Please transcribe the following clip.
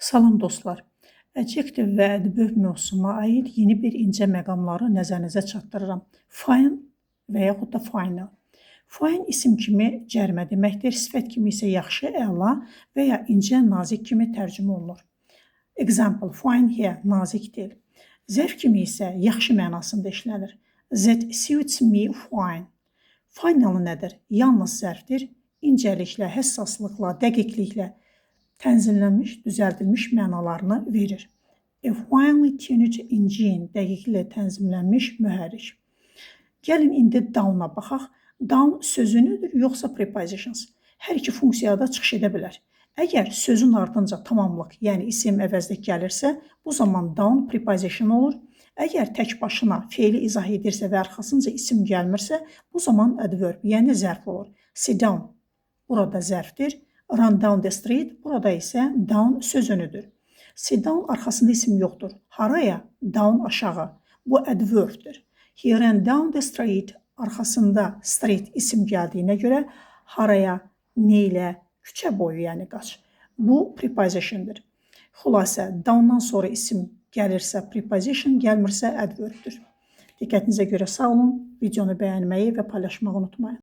Salam dostlar. Adjektiv və adverb mövzusuna aid yeni bir incə məqamları nəzərinizə çatdırıram. Fine və yaxud da final. Fine isim kimi cərmə deməkdir, sifət kimi isə yaxşı, əla və ya incə, nazik kimi tərcümə olunur. Example, fine hair, nazik dil. Zərf kimi isə yaxşı mənasında işlənir. That suits me fine. Final nədir? Yalnız zərfdir. İncəliklə, həssaslıqla, dəqiqliklə tənzimlənmiş, düzəldilmiş mənalarını verir. A finely tuned engine, dəqiqliklə tənzimlənmiş mühərrik. Gəlin indi down-a baxaq. Down sözünüdür, yoxsa prepositions? Hər iki funksiyada çıxış edə bilər. Əgər sözün ardınca tamamlıq, yəni isim əvəzli gəlirsə, bu zaman down preposition olur. Əgər tək başına feili izah edirsə və arxasınca isim gəlmirsə, bu zaman adverb, yəni zərf olur. Sit down, burada zərfdir. Run down the street, burada isə down sözünüdür. Sit down arxasında isim yoxdur. Haraya? Down aşağı. Bu adverbdir. He ran down the street, arxasında street isim gəldiyinə görə haraya, neylə, küçə boyu, yəni qaç. Bu prepositiondir. Xülasə, downdan sonra isim gəlirsə preposition, gəlmirsə adverbdir. Diqqətinizə görə sağ olun. Videonu bəyənməyi və paylaşmağı unutmayın.